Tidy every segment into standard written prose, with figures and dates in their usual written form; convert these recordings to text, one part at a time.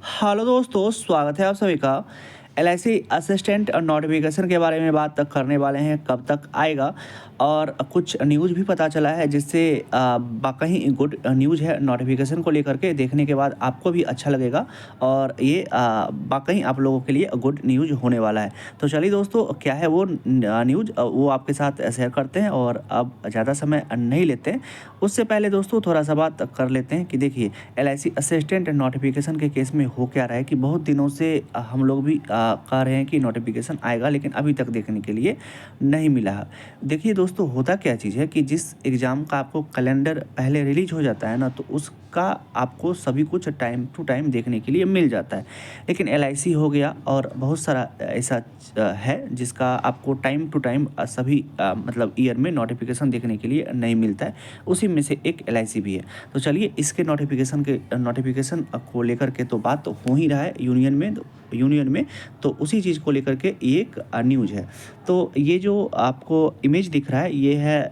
Hello दोस्तों, स्वागत है आप सभी का। एलआईसी असिस्टेंट और नोटिफिकेशन के बारे में बात करने वाले हैं, कब तक आएगा। और कुछ न्यूज़ भी पता चला है जिससे वाकई गुड न्यूज़ है। नोटिफिकेशन को लेकर के देखने के बाद आपको भी अच्छा लगेगा और ये वाकई आप लोगों के लिए गुड न्यूज़ होने वाला है। तो चलिए दोस्तों, क्या है वो न्यूज़, वो आपके साथ शेयर करते हैं और अब ज़्यादा समय नहीं लेते हैं। उससे पहले दोस्तों थोड़ा सा बात कर लेते हैं कि देखिए, एलआईसी असिस्टेंट नोटिफिकेशन के केस में हो क्या रहा है कि बहुत दिनों से हम लोग भी कह रहे हैं कि नोटिफिकेशन आएगा, लेकिन अभी तक देखने के लिए नहीं मिला है। देखिए दोस्तों, होता क्या चीज़ है कि जिस एग्ज़ाम का आपको कैलेंडर पहले रिलीज हो जाता है ना, तो उसका आपको सभी कुछ टाइम टू टाइम देखने के लिए मिल जाता है। लेकिन एलआईसी हो गया और बहुत सारा ऐसा है जिसका आपको टाइम टू टाइम सभी मतलब ईयर में नोटिफिकेशन देखने के लिए नहीं मिलता है। उसी में से एक एलआईसी भी है। तो चलिए, इसके नोटिफिकेशन को लेकर के तो बात हो ही रहा है यूनियन में। तो उसी चीज़ को लेकर के एक न्यूज़ है। तो ये जो आपको इमेज दिख रहा है, ये है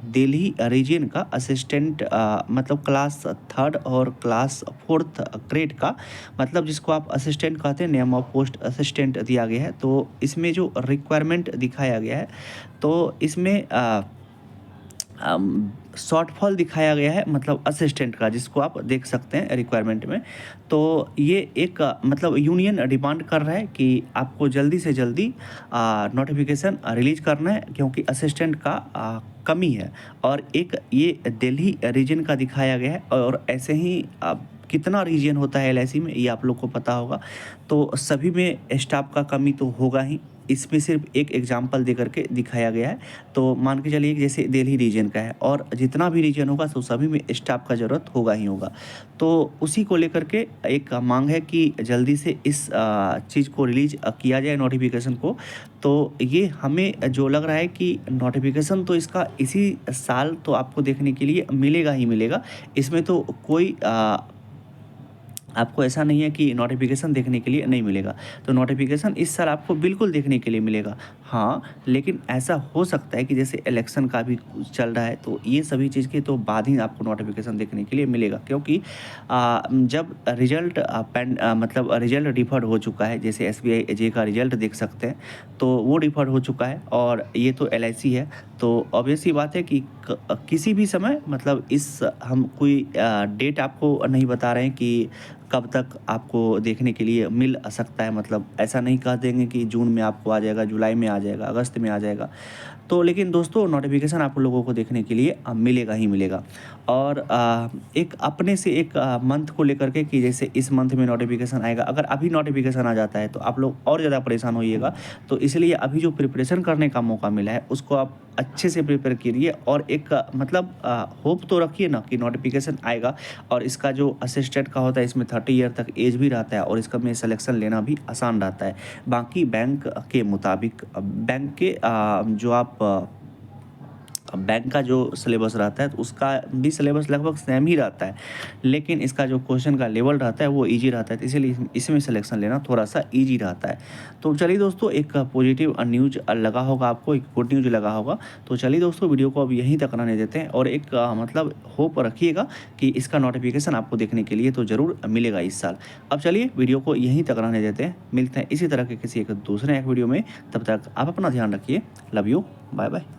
दिल्ली रीजन का असिस्टेंट, मतलब क्लास 3rd और क्लास 4th ग्रेड का, मतलब जिसको आप असिस्टेंट कहते हैं, नेम ऑफ पोस्ट असिस्टेंट दिया गया है। तो इसमें जो रिक्वायरमेंट दिखाया गया है, तो इसमें शॉर्टफॉल दिखाया गया है, मतलब असिस्टेंट का, जिसको आप देख सकते हैं रिक्वायरमेंट में। तो ये एक मतलब यूनियन डिमांड कर रहा है कि आपको जल्दी से जल्दी नोटिफिकेशन रिलीज करना है, क्योंकि असिस्टेंट का कमी है। और एक ये दिल्ली रीजन का दिखाया गया है, और ऐसे ही कितना रीजन होता है एलआईसी में, ये आप लोग को पता होगा। तो सभी में स्टाफ का कमी तो होगा ही। इसमें सिर्फ एक एग्जांपल दे करके दिखाया गया है। तो मान के चलिए कि जैसे दिल्ली रीजन का है, और जितना भी रीजन होगा तो सभी में स्टाफ का ज़रूरत होगा ही होगा। तो उसी को लेकर के एक मांग है कि जल्दी से इस चीज़ को रिलीज किया जाए, नोटिफिकेशन को। तो ये हमें जो लग रहा है कि नोटिफिकेशन तो इसका इसी साल तो आपको देखने के लिए मिलेगा ही मिलेगा। इसमें तो कोई आपको ऐसा नहीं है कि नोटिफिकेशन देखने के लिए नहीं मिलेगा। तो नोटिफिकेशन इस साल आपको बिल्कुल देखने के लिए मिलेगा। हाँ, लेकिन ऐसा हो सकता है कि जैसे इलेक्शन का भी चल रहा है, तो ये सभी चीज़ के तो बाद ही आपको नोटिफिकेशन देखने के लिए मिलेगा। क्योंकि जब रिजल्ट मतलब रिजल्ट डिफर्ड हो चुका है, जैसे एसबीआई एजे का रिजल्ट देख सकते हैं, तो वो डिफर्ड हो चुका है। और ये तो एलआईसी है, तो ऑब्वियस सी बात है कि किसी भी समय, मतलब इस हम कोई डेट आपको नहीं बता रहे हैं कि कब तक आपको देखने के लिए मिल सकता है। मतलब ऐसा नहीं कह देंगे कि जून में आपको आ जाएगा, जुलाई में आ जाएगा, अगस्त में आ जाएगा। तो लेकिन दोस्तों, नोटिफिकेशन आप लोगों को देखने के लिए मिलेगा ही मिलेगा। और एक अपने से एक मंथ को लेकर के कि जैसे इस मंथ में नोटिफिकेशन आएगा, अगर अभी नोटिफिकेशन आ जाता है तो आप लोग और ज़्यादा परेशान होइएगा। तो इसलिए अभी जो प्रिपरेशन करने का मौका मिला है, उसको आप अच्छे से प्रिपेयर करिए। और एक मतलब होप तो रखिए ना कि नोटिफिकेशन आएगा। और इसका जो असिस्टेंट का होता है, इसमें 30 ईयर तक एज भी रहता है, और इसका में सिलेक्शन लेना भी आसान रहता है। बाकी बैंक के मुताबिक बैंक के जो आप बैंक का जो सिलेबस रहता है, तो उसका भी सिलेबस लगभग सेम ही रहता है। लेकिन इसका जो क्वेश्चन का लेवल रहता है वो ईजी रहता है, तो इसीलिए इसमें सिलेक्शन लेना थोड़ा सा ईजी रहता है। तो चलिए दोस्तों, एक पॉजिटिव न्यूज़ लगा होगा आपको, एक गुड न्यूज़ लगा होगा। तो चलिए दोस्तों, वीडियो को अब यहीं तक रहने देते हैं, और एक मतलब होप रखिएगा कि इसका नोटिफिकेशन आपको देखने के लिए तो ज़रूर मिलेगा इस साल। अब चलिए, वीडियो को यहीं तक रहने देते हैं, मिलते हैं इसी तरह के किसी एक दूसरे एक वीडियो में। तब तक आप अपना ध्यान रखिए। Love you, bye bye.